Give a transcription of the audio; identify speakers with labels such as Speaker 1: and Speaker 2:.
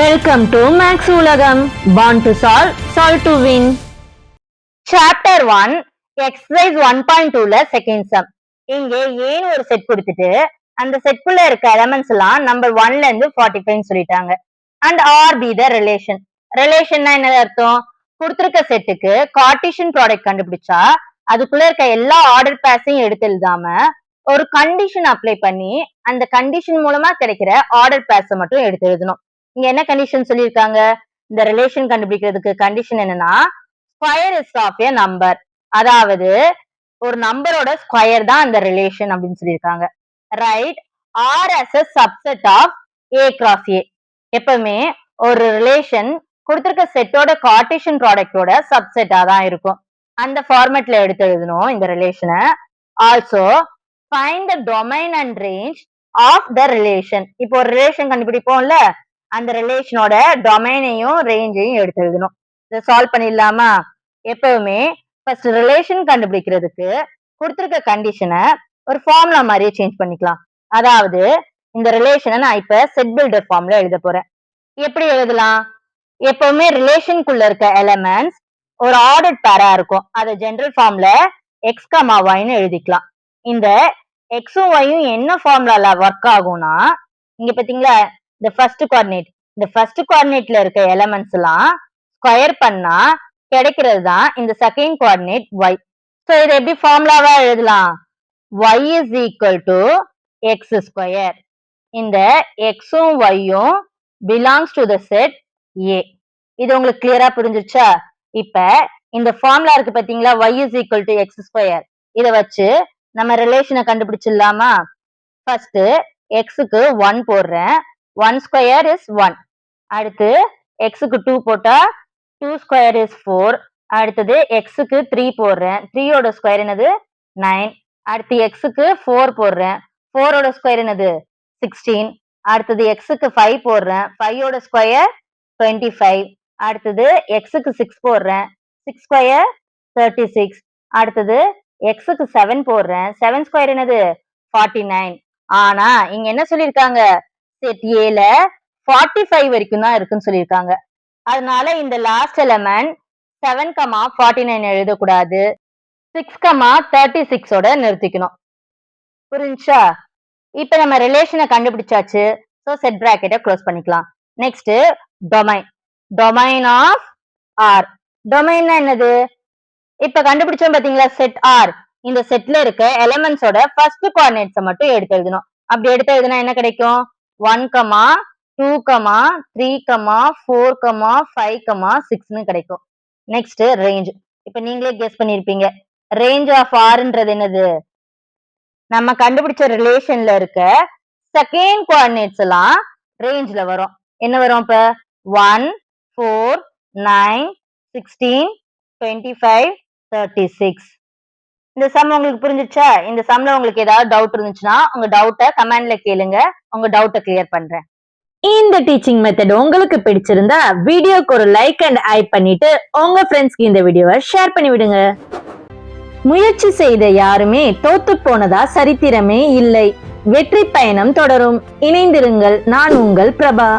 Speaker 1: Welcome to Max Ulagam. Born to solve, solve to win. Chapter 1 Exercise 1.2ல second sum. இங்க ஏன் ஒரு set கொடுத்துட்டு அந்த செட்குள்ள இருக்க எலிமெண்ட்ஸ் எல்லாம் நம்பர் 1ல இருந்து 45 சொல்லிட்டாங்க. And R be the relation. ரிலேஷன்னா என்ன அர்த்தம்? கொடுத்திருக்க செட்டுக்கு கார்ட்டீசியன் ப்ராடக்ட் கண்டுபிடிச்சா அதுக்குள்ள இருக்க எல்லா ஆர்டர் பேஸையும் எடுத்து எழுதாம ஒரு கண்டிஷன் அப்ளை பண்ணி அந்த கண்டிஷன் மூலமா கிடைக்கிற ஆர்டர் பேஸை மட்டும் எடுத்து எழுதணும். இங்க என்ன கண்டிஷன் சொல்லியிருக்காங்க? இந்த ரிலேஷன் கண்டுபிடிக்கிறதுக்கு கண்டிஷன் என்னன்னா square is of a number, அதாவது ஒரு நம்பரோட ஸ்கொயர் தான் அந்த ரிலேஷன் அப்படின்னு சொல்லியிருக்காங்க. Right R as a subset of A cross A. எப்பவுமே ஒரு ரிலேஷன் கொடுத்திருக்க செட்டோட கார்ட்டீசியன் ப்ராடக்டோட சப்செட்டா தான் இருக்கும். அந்த ஃபார்மேட்ல எடுத்து எழுதணும் இந்த ரிலேஷனை. Also find the domain and range of the relation. இப்போ ஒரு ரிலேஷன் கண்டுபிடிப்போம்ல, அந்த ரிலேஷனோட டொமைனையும் ரேஞ்சையும் எடுத்து எழுதணும். இதை சால்வ் பண்ணிடலாமா? எப்பவுமே ஃபர்ஸ்ட் ரிலேஷன் கண்டுபிடிக்கிறதுக்கு கொடுத்திருக்க கண்டிஷனை ஒரு ஃபார்முலா மாதிரியே சேஞ்ச் பண்ணிக்கலாம். அதாவது இந்த ரிலேஷனை நான் இப்ப செட் பில்டர் ஃபார்ம்ல எழுத போறேன். எப்படி எழுதலாம்? எப்பவுமே ரிலேஷனுக்குள்ள இருக்க எலிமெண்ட்ஸ் ஒரு ஆர்டர் பேரா இருக்கும். அதை ஜெனரல் ஃபார்ம்ல எக்ஸ் கமா ஒய்னு எழுதிக்கலாம். இந்த எக்ஸும் ஒய்யும் என்ன ஃபார்முலால ஒர்க் ஆகும்னா, இங்க பாத்தீங்களா இந்த ஃபர்ஸ்ட் கோஆர்டினேட், இந்த ஃபர்ஸ்ட் கோஆர்டினேட்ல இருக்க எலிமெண்ட்ஸ் எல்லாம் ஸ்கொயர் பண்ணா கிடைக்கிறது தான் இந்த செகண்ட் கோஆர்டினேட் y. சோ இதை எப்படி ஃபார்முலாவா எழுதலாம்? y is equal to x square. இந்த xும் yயும் belongs to the set A. இது உங்களுக்கு கிளியரா புரிஞ்சிருச்சா? இப்ப இந்த ஃபார்முலா இருக்கு பாத்தீங்களா, y is equal to x square. இத வச்சு நம்ம ரிலேஷனை கண்டுபிடிச்சிடலாமா? ஃபர்ஸ்ட் xக்கு 1 போடுறேன். 1 square is 1. அடுத்து xக்கு 2 போட்டா 2 square is 4. அடுத்தது xக்கு 3 போடுறேன். 3 ஓட ஸ்கொயர் என்னது? 9. அடுத்து xக்கு 4 போடுறேன். 4 ஓட ஸ்கொயர் என்னது? 16. அடுத்தது xக்கு 5 போடுறேன். 5 ஓட ஸ்கொயர் 25. அடுத்தது xக்கு 6 போடுறேன். 6 ஸ்கொயர் 36. அடுத்தது xக்கு 7 போடுறேன். 7 ஸ்கொயர் என்னது? 49. ஆனா இங்க என்ன சொல்லிருக்காங்க? செட் ஏல 45 வரைக்கும் தான் இருக்குன்னு சொல்லியிருக்காங்க. அதனால இந்த லாஸ்ட் எலிமெண்ட் 7,49 எழுதக்கூடாது, 6,36 ஓட நிறுத்திக்கணும். புரிஞ்சா? இப்ப நம்ம ரிலேஷனை கண்டுபிடிச்சாச்சு. சோ செட் பிராக்கெட்டை க்ளோஸ் பண்ணிக்கலாம். Next domain. Domain of R. டொமைன்னா என்னது? இப்ப கண்டுபிடிச்சோம் பாத்தீங்களா செட் ஆர். இந்த செட்ல இருக்க எலிமெண்ட்ஸோட ஃபர்ஸ்ட் கோஆர்டினேட்ஸை மட்டும் எடுத்து எழுதணும். அப்படி எடுத்து எழுதுனா என்ன கிடைக்கும்? 1, 2, 3, 4, 5, 6ன்னு கிடைக்கும். Next range. இப்ப நீங்களே கெஸ் பண்ணிருப்பீங்க, ரேஞ்ச் ஆஃப் ஆர்ன்றது என்னது? நம்ம கண்டுபிடிச்ச ரிலேஷன்ல இருக்க செகண்ட் கோஆர்டினேட்ஸ் எல்லாம் ரேஞ்ச்ல வரும். என்ன வரும்? இப்ப 1, 4, 9, 16, 25, 36. இந்த சம் உங்களுக்கு புரிஞ்சிச்சா? இந்த சம்ல உங்களுக்கு ஏதாவது டவுட் இருந்துச்சுன்னா உங்க டவுட்டை கமெண்ட்ல கேளுங்க, உங்க டவுட்டை கிளியர் பண்றேன். இந்த டீச்சிங் மெத்தட் உங்களுக்கு பிடிச்சிருந்தா வீடியோக்கு ஒரு லைக் அண்ட் ஐ பண்ணிட்டு உங்க ஃப்ரெண்ட்ஸ்க்கு இந்த வீடியோவை ஷேர் பண்ணி விடுங்க. முயற்சி செய்த யாருமே தோத்து போனதா சரித்திரமே இல்லை. வெற்றி பயணம் தொடரும். இணைந்திருங்கள். நான் உங்கள் பிரபா.